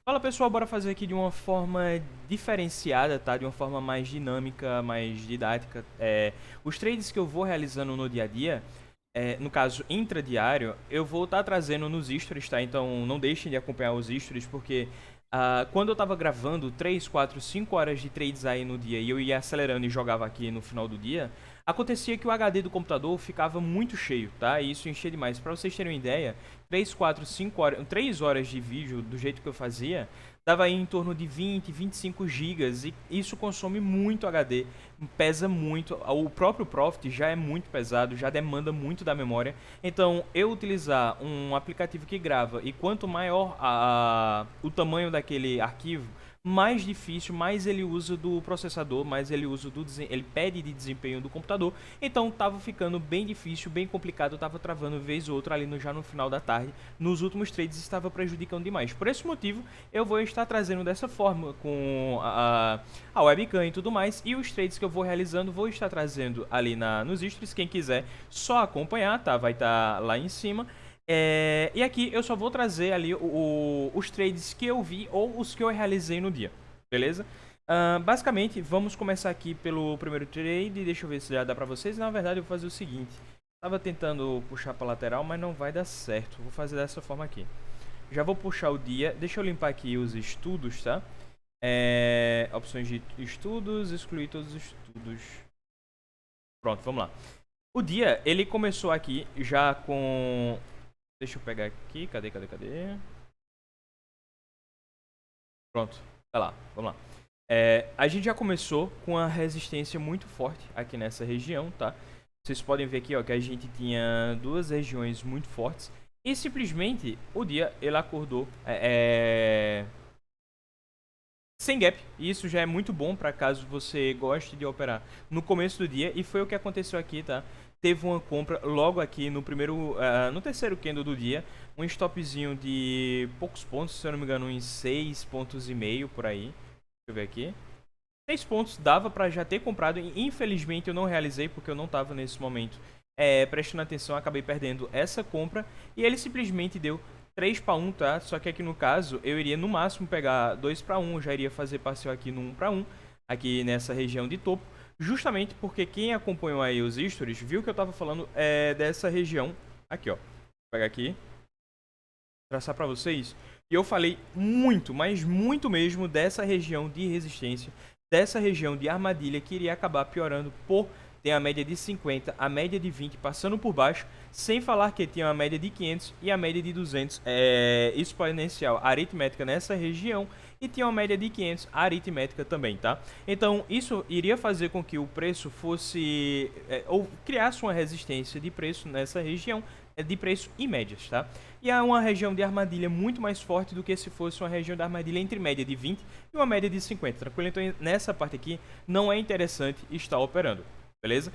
Fala pessoal, bora fazer aqui de uma forma diferenciada, tá? De uma forma mais dinâmica, mais didática. Os trades que eu vou realizando no dia a dia, no caso intradiário, eu vou estar trazendo nos stories, tá? Então não deixem de acompanhar os stories, porque quando eu tava gravando 3, 4, 5 horas de trades aí no dia e eu ia acelerando e jogava aqui no final do dia, acontecia que o HD do computador ficava muito cheio, tá? E isso enchia demais. Para vocês terem uma ideia, 3, 4, 5 horas, 3 horas de vídeo do jeito que eu fazia, dava aí em torno de 20, 25 gigas e isso consome muito HD, pesa muito. O próprio Profit já é muito pesado, já demanda muito da memória. Então, eu utilizar um aplicativo que grava e quanto maior o tamanho daquele arquivo, mais difícil, mais ele usa do processador, mais ele usa ele pede de desempenho do computador. Então tava ficando bem difícil, bem complicado, tava travando vez ou outra ali já no final da tarde. Nos últimos trades estava prejudicando demais. Por esse motivo, eu vou estar trazendo dessa forma com a webcam e tudo mais. E os trades que eu vou realizando, vou estar trazendo ali nos stories. Quem quiser só acompanhar, tá? Vai estar lá em cima. E aqui eu só vou trazer ali os trades que eu vi ou os que eu realizei no dia, beleza? Basicamente, vamos começar aqui pelo primeiro trade. Deixa eu ver se já dá pra vocês. Na verdade, eu vou fazer o seguinte. Tava tentando puxar pra lateral, mas não vai dar certo. Vou fazer dessa forma aqui. Já vou puxar o dia. Deixa eu limpar aqui os estudos, tá? Opções de estudos, excluir todos os estudos. Pronto, vamos lá. O dia, ele começou aqui já com... Deixa eu pegar aqui. Cadê? Pronto. Vai lá, vamos lá. A gente já começou com a resistência muito forte aqui nessa região, tá? Vocês podem ver aqui, ó, que a gente tinha duas regiões muito fortes. E simplesmente, o dia, ele acordou sem gap. E isso já é muito bom para caso você goste de operar no começo do dia. E foi o que aconteceu aqui, tá? Teve uma compra logo aqui no terceiro candle do dia. Um stopzinho de poucos pontos, se eu não me engano, uns 6,5 pontos por aí. Deixa eu ver aqui. 6 pontos dava para já ter comprado. Infelizmente eu não realizei porque eu não estava nesse momento prestando atenção. Acabei perdendo essa compra. E ele simplesmente deu 3 para 1, tá? Só que aqui no caso eu iria no máximo pegar 2 para 1. Eu já iria fazer parcial aqui no 1 para 1. Aqui nessa região de topo. Justamente porque quem acompanhou aí os stories viu que eu estava falando dessa região. Aqui, ó. Vou pegar aqui. Traçar para vocês. E eu falei muito, mas muito mesmo dessa região de resistência, dessa região de armadilha que iria acabar piorando por ter a média de 50, a média de 20 passando por baixo, sem falar que tinha a média de 500 e a média de 200 exponencial aritmética nessa região e tinha uma média de 500 aritmética também, tá? Então isso iria fazer com que o preço fosse ou criasse uma resistência de preço nessa região de preço e médias, tá? E é uma região de armadilha muito mais forte do que se fosse uma região de armadilha entre média de 20 e uma média de 50, tranquilo? Então nessa parte aqui não é interessante estar operando, beleza?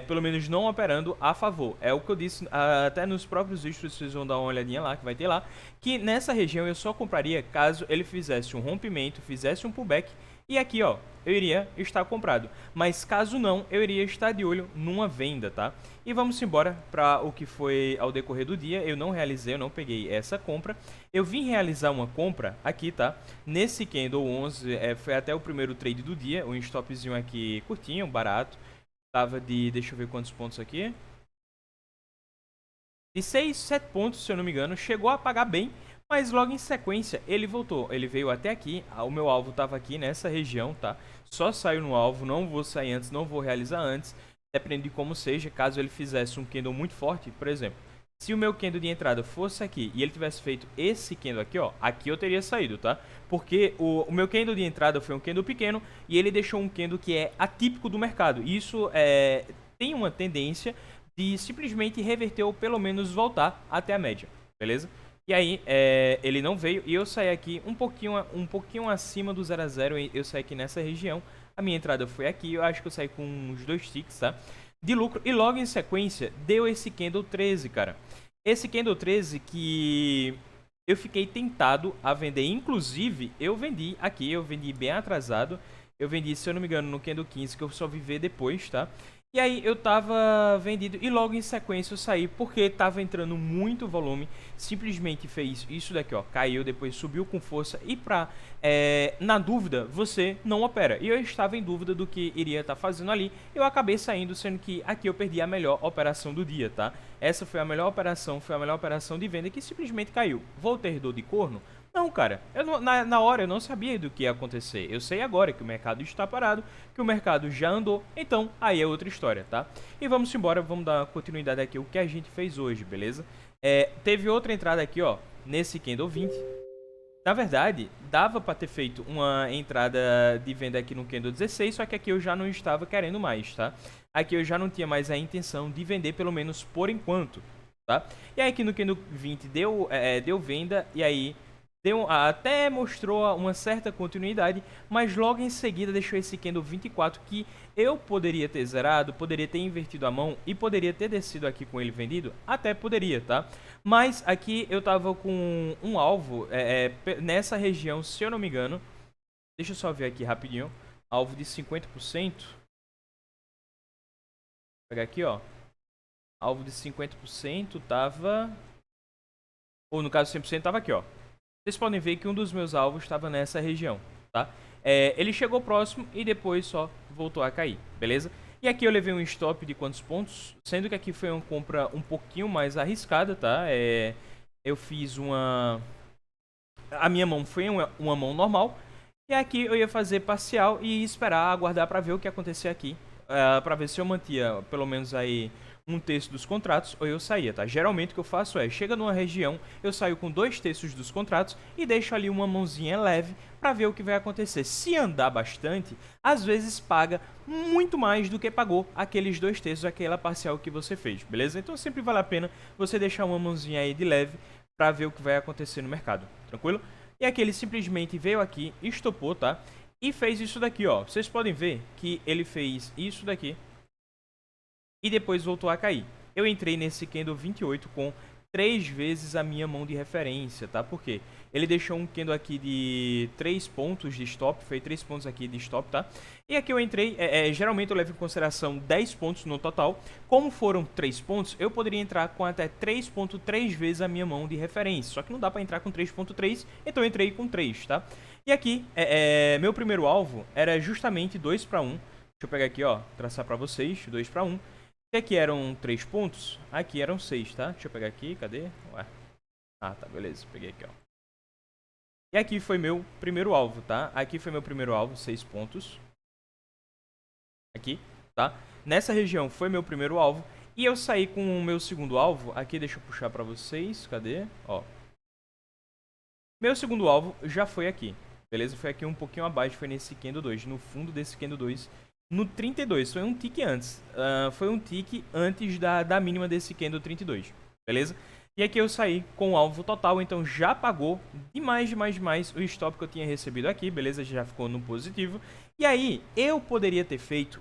Pelo menos não operando a favor. É o que eu disse até nos próprios vídeos, vocês vão dar uma olhadinha lá, que vai ter lá, que nessa região eu só compraria caso ele fizesse um rompimento, fizesse um pullback, e aqui, ó, eu iria estar comprado. Mas caso não, eu iria estar de olho numa venda, tá? E vamos embora para o que foi ao decorrer do dia. Eu não realizei, eu não peguei essa compra. Eu vim realizar uma compra aqui, tá? Nesse Candle 11, foi até o primeiro trade do dia. Um stopzinho aqui curtinho, barato. Tava de, deixa eu ver quantos pontos aqui. De 6, 7 pontos, se eu não me engano. Chegou a pagar bem. Mas logo em sequência ele voltou, ele veio até aqui, o meu alvo estava aqui nessa região, tá? Só saiu no alvo, não vou sair antes, não vou realizar antes, depende de como seja, caso ele fizesse um candle muito forte, por exemplo. Se o meu candle de entrada fosse aqui e ele tivesse feito esse candle aqui, ó, aqui eu teria saído, tá? Porque o meu candle de entrada foi um candle pequeno e ele deixou um candle que é atípico do mercado. Isso tem uma tendência de simplesmente reverter ou pelo menos voltar até a média, beleza? E aí, ele não veio e eu saí aqui um pouquinho acima do 0 a 0. Eu saí aqui nessa região. A minha entrada foi aqui. Eu acho que eu saí com uns 2 ticks, tá? De lucro. E logo em sequência, deu esse Candle 13, cara. Esse Candle 13 que eu fiquei tentado a vender. Inclusive, eu vendi aqui. Eu vendi bem atrasado. Eu vendi, se eu não me engano, no Candle 15, que eu só vi ver depois, tá? E aí eu tava vendido e logo em sequência eu saí porque tava entrando muito volume. Simplesmente fez isso daqui, ó, caiu, depois subiu com força e na dúvida, você não opera. E eu estava em dúvida do que iria estar fazendo ali. Eu acabei saindo, sendo que aqui eu perdi a melhor operação do dia, tá? Essa foi a melhor operação, foi a melhor operação de venda que simplesmente caiu. Vou ter dor de corno? Não, cara, na hora eu não sabia do que ia acontecer. Eu sei agora que o mercado está parado, que o mercado já andou, então aí é outra história, tá? E vamos embora, vamos dar continuidade aqui o que a gente fez hoje, beleza? Teve outra entrada aqui, ó, nesse Candle 20. Na verdade, dava para ter feito uma entrada de venda aqui no Candle 16, só que aqui eu já não estava querendo mais, tá? Aqui eu já não tinha mais a intenção de vender, pelo menos por enquanto, tá? E aí aqui no Candle 20 deu venda, e aí até mostrou uma certa continuidade, mas logo em seguida deixou esse Candle 24 que eu poderia ter zerado, poderia ter invertido a mão e poderia ter descido aqui com ele vendido, até poderia, tá? Mas aqui eu tava com um alvo nessa região, se eu não me engano, deixa eu só ver aqui rapidinho, alvo de 50%, vou pegar aqui, ó, alvo de 50% tava, ou no caso 100% tava aqui, ó. Vocês podem ver que um dos meus alvos estava nessa região, tá? Ele chegou próximo e depois só voltou a cair, beleza? E aqui eu levei um stop de quantos pontos? Sendo que aqui foi uma compra um pouquinho mais arriscada, tá? Eu fiz uma... A minha mão foi uma mão normal. E aqui eu ia fazer parcial e esperar, aguardar para ver o que ia acontecer aqui. Para ver se eu mantia pelo menos aí um terço dos contratos ou eu saía, tá? Geralmente o que eu faço chega numa região, eu saio com 2/3 dos contratos e deixo ali uma mãozinha leve para ver o que vai acontecer. Se andar bastante, às vezes paga muito mais do que pagou aqueles 2/3, aquela parcial que você fez, beleza? Então sempre vale a pena você deixar uma mãozinha aí de leve para ver o que vai acontecer no mercado, tranquilo? E aqui ele simplesmente veio aqui, estopou, tá? E fez isso daqui, ó. Vocês podem ver que ele fez isso daqui e depois voltou a cair. Eu entrei nesse Candle 28 com 3 vezes a minha mão de referência, tá? Por quê? Ele deixou um candle aqui de 3 pontos de stop, foi 3 pontos aqui de stop, tá? E aqui eu entrei, geralmente eu levo em consideração 10 pontos no total. Como foram 3 pontos, eu poderia entrar com até 3.3 vezes a minha mão de referência. Só que não dá pra entrar com 3.3, então eu entrei com 3, tá? E aqui, meu primeiro alvo era justamente 2 para 1. Deixa eu pegar aqui, ó, traçar pra vocês, 2 para 1. E aqui eram 3 pontos, aqui eram 6, tá? Deixa eu pegar aqui, cadê? Ué. Ah, tá, beleza, peguei aqui, ó. E aqui foi meu primeiro alvo, tá? Aqui foi meu primeiro alvo, 6 pontos. Aqui, tá? Nessa região foi meu primeiro alvo. E eu saí com o meu segundo alvo. Aqui, deixa eu puxar pra vocês. Cadê? Ó. Meu segundo alvo já foi aqui. Beleza? Foi aqui um pouquinho abaixo. Foi nesse Candle 2. No fundo desse Candle 2. No 32. Foi um tique antes. Foi um tique antes da mínima desse Candle 32. Beleza? E aqui eu saí com o alvo total, então já pagou demais o stop que eu tinha recebido aqui, beleza? Já ficou no positivo. E aí, eu poderia ter feito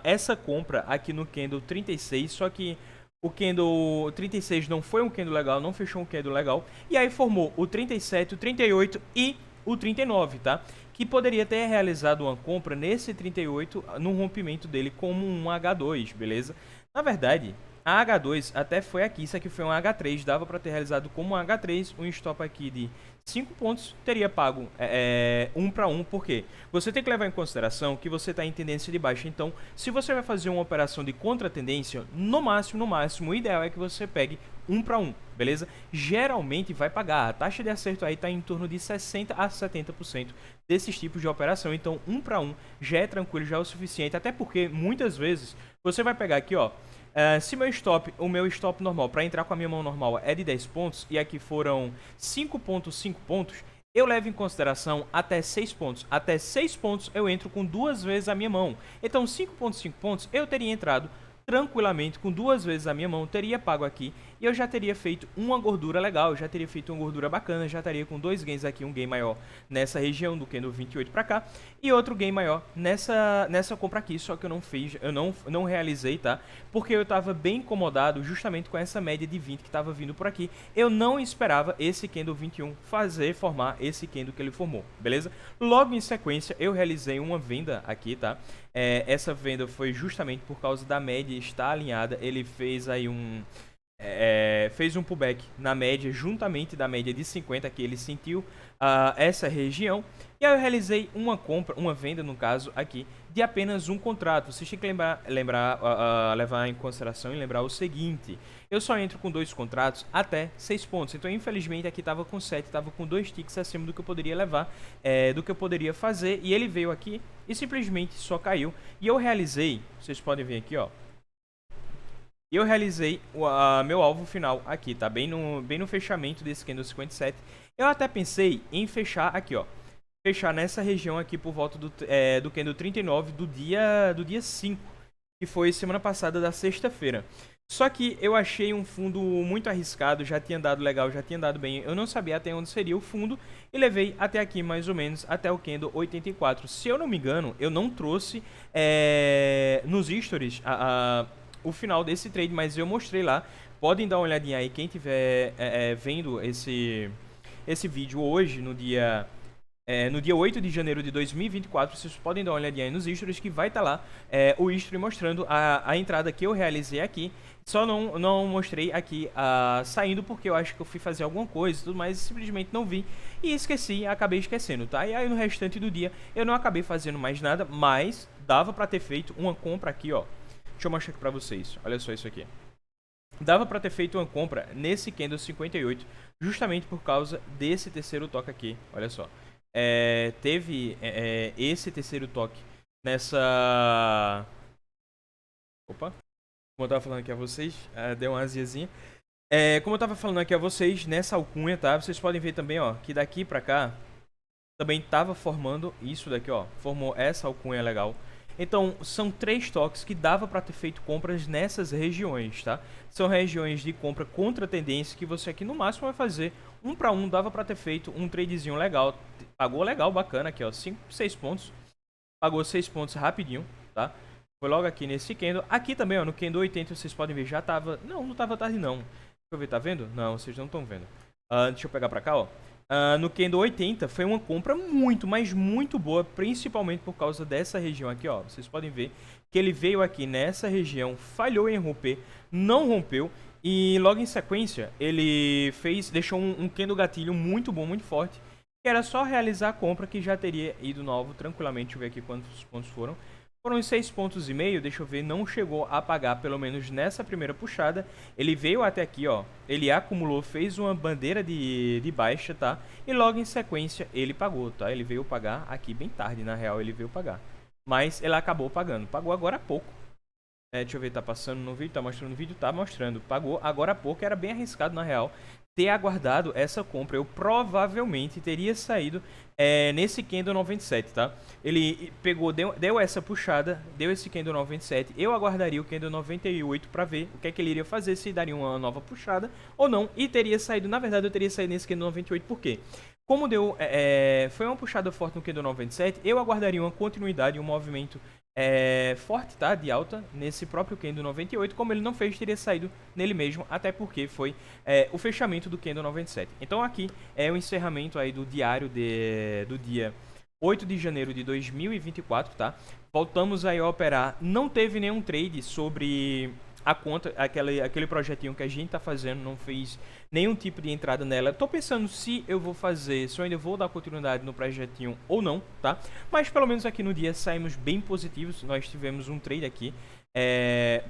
essa compra aqui no Candle 36, só que o Candle 36 não foi um Candle legal, não fechou um Candle legal. E aí formou o 37, o 38 e o 39, tá? Que poderia ter realizado uma compra nesse 38 no rompimento dele como um H2, beleza? Na verdade, a H2 até foi aqui, isso aqui foi um H3, dava para ter realizado como um H3, um stop aqui de 5 pontos, teria pago 1 para 1, porque você tem que levar em consideração que você está em tendência de baixa, então se você vai fazer uma operação de contra-tendência, no máximo, o ideal é que você pegue 1 para 1, beleza? Geralmente vai pagar, a taxa de acerto aí está em torno de 60 a 70% desses tipos de operação, então 1 para 1 já é tranquilo, já é o suficiente, até porque muitas vezes você vai pegar aqui, ó, se o meu stop normal para entrar com a minha mão normal é de 10 pontos e aqui foram 5.5 pontos, eu levo em consideração até 6 pontos. Até 6 pontos eu entro com 2 vezes a minha mão. Então 5.5 pontos eu teria entrado tranquilamente com 2 vezes a minha mão, teria pago aqui e eu já teria feito uma gordura legal, já teria feito uma gordura bacana, já estaria com 2 gains aqui, um gain maior nessa região do candle 28 pra cá, e outro gain maior nessa compra aqui, só que eu não fiz, eu não realizei, tá? Porque eu tava bem incomodado justamente com essa média de 20 que tava vindo por aqui. Eu não esperava esse candle 21 formar esse candle que ele formou, beleza? Logo em sequência, eu realizei uma venda aqui, tá? Essa venda foi justamente por causa da média estar alinhada. Ele fez aí fez um pullback na média, juntamente da média de 50, que ele sentiu essa região. E aí eu realizei uma venda, no caso, aqui, de apenas um contrato. Vocês têm que levar em consideração e lembrar o seguinte: eu só entro com 2 contratos até 6 pontos. Então, infelizmente, aqui estava com 7, estava com 2 ticks acima do que eu poderia levar, do que eu poderia fazer. E ele veio aqui e simplesmente só caiu. E eu realizei, vocês podem ver aqui, ó. E eu realizei meu alvo final aqui, tá? Bem no fechamento desse candle 57. Eu até pensei em fechar aqui, ó. Fechar nessa região aqui por volta do candle 39 do dia 5, que foi semana passada da sexta-feira. Só que eu achei um fundo muito arriscado, já tinha dado legal, já tinha dado bem. Eu não sabia até onde seria o fundo e levei até aqui mais ou menos, até o candle 84. Se eu não me engano, eu não trouxe nos stories o final desse trade, mas eu mostrei lá. Podem dar uma olhadinha aí, quem estiver vendo esse vídeo hoje, no dia 8 de janeiro de 2024, vocês podem dar uma olhadinha aí nos stories, que vai estar lá o history mostrando a entrada que eu realizei aqui. Só não mostrei aqui saindo, porque eu acho que eu fui fazer alguma coisa e tudo mais, simplesmente não vi e esqueci, acabei esquecendo, tá? E aí no restante do dia eu não acabei fazendo mais nada, mas dava pra ter feito uma compra aqui, ó. Deixa eu mostrar aqui pra vocês, olha só isso aqui. Dava pra ter feito uma compra nesse candle 58, justamente por causa desse terceiro toque aqui, olha só. Teve esse terceiro toque nessa... Opa, como eu tava falando aqui a vocês, deu uma aziazinha. Como eu tava falando aqui a vocês, nessa alcunha, tá? Vocês podem ver também, ó, que daqui pra cá também tava formando isso daqui, ó. Formou essa alcunha legal. Então, são 3 toques que dava para ter feito compras nessas regiões, tá? São regiões de compra contra tendência que você aqui no máximo vai fazer 1 para 1, dava para ter feito um tradezinho legal. Pagou legal, bacana aqui, ó, 6 pontos. Pagou 6 pontos rapidinho, tá? Foi logo aqui nesse candle. Aqui também, ó, no candle 80, vocês podem ver, já tava... Não tava tarde não. Deixa eu ver, tá vendo? Não, vocês não estão vendo. Deixa eu pegar para cá, ó. No candle 80 foi uma compra muito, mas muito boa, principalmente por causa dessa região aqui, ó. Vocês podem ver que ele veio aqui nessa região, falhou em romper, não rompeu, e logo em sequência ele deixou um candle gatilho muito bom, muito forte, que era só realizar a compra, que já teria ido no alvo tranquilamente. Deixa eu ver aqui quantos pontos foram. Foram uns 6,5 pontos, deixa eu ver, não chegou a pagar, pelo menos nessa primeira puxada. Ele veio até aqui, ó, ele acumulou, fez uma bandeira de baixa, tá? E logo em sequência ele pagou, tá? Ele veio pagar aqui bem tarde, na real ele veio pagar. Mas ele acabou pagando, pagou agora há pouco. Deixa eu ver, tá passando no vídeo, tá mostrando no vídeo, tá mostrando. Pagou agora há pouco, era bem arriscado na real ter aguardado essa compra. Eu provavelmente teria saído nesse candle 97, tá? Ele pegou, deu essa puxada, deu esse candle 97. Eu aguardaria o candle 98 para ver o que é que ele iria fazer, se daria uma nova puxada ou não. E teria saído, na verdade eu teria saído nesse candle 98, por quê? Como foi uma puxada forte no candle 97, eu aguardaria uma continuidade, um movimento forte, tá, de alta nesse próprio candle 98. Como ele não fez, teria saído nele mesmo, até porque foi o fechamento do candle 97. Então aqui é o encerramento aí do diário do dia 8 de janeiro de 2024, tá? Voltamos aí a operar, não teve nenhum trade sobre a conta, aquele projetinho que a gente tá fazendo, não fez nenhum tipo de entrada nela. Tô pensando se eu vou fazer, se eu ainda vou dar continuidade no projetinho ou não, tá? Mas pelo menos aqui no dia saímos bem positivos. Nós tivemos um trade aqui,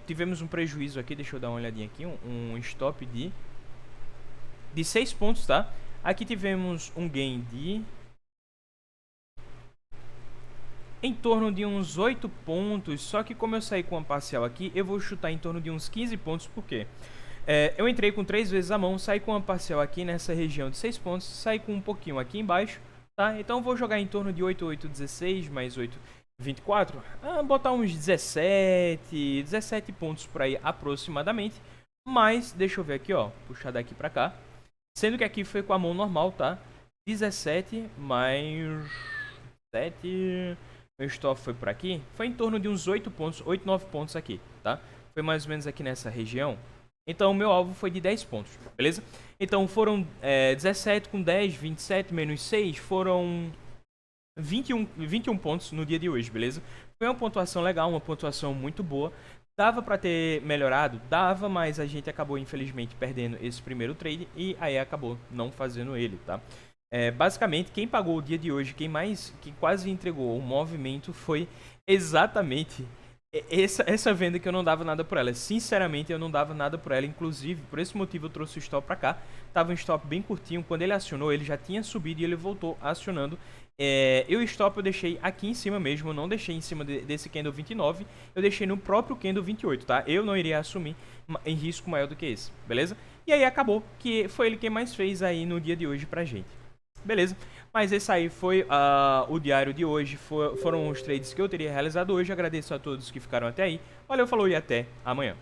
tivemos um prejuízo aqui, deixa eu dar uma olhadinha aqui, um stop de 6 pontos, tá? Aqui tivemos um gain de em torno de uns 8 pontos, só que como eu saí com uma parcial aqui, eu vou chutar em torno de uns 15 pontos, por quê? Eu entrei com 3 vezes a mão, saí com uma parcial aqui nessa região de 6 pontos, saí com um pouquinho aqui embaixo, tá? Então vou jogar em torno de 8, 8, 16, mais 8, 24, botar uns 17 pontos por aí aproximadamente. Mas, deixa eu ver aqui, ó. Puxar daqui pra cá. Sendo que aqui foi com a mão normal, tá? 17 mais 7. Meu stop foi por aqui. Foi em torno de uns 8 pontos, 8, 9 pontos aqui, tá? Foi mais ou menos aqui nessa região. Então, o meu alvo foi de 10 pontos, beleza? Então, foram 17 com 10, 27 menos 6, foram 21 pontos no dia de hoje, beleza? Foi uma pontuação legal, uma pontuação muito boa. Dava pra ter melhorado? Dava, mas a gente acabou infelizmente perdendo esse primeiro trade e aí acabou não fazendo ele, tá? Basicamente, quem pagou o dia de hoje, quem quase entregou o movimento foi exatamente essa venda que eu não dava nada por ela. Sinceramente, eu não dava nada por ela. Inclusive, por esse motivo eu trouxe o stop pra cá. Tava um stop bem curtinho. Quando ele acionou, ele já tinha subido e ele voltou acionando. E o stop eu deixei aqui em cima mesmo. Eu não deixei em cima desse candle 29. Eu deixei no próprio candle 28, tá? Eu não iria assumir em risco maior do que esse, beleza? E aí acabou que foi ele quem mais fez aí no dia de hoje pra gente. Beleza? Mas esse aí foi o diário de hoje. Foram os trades que eu teria realizado hoje. Agradeço a todos que ficaram até aí. Valeu, falou e até amanhã.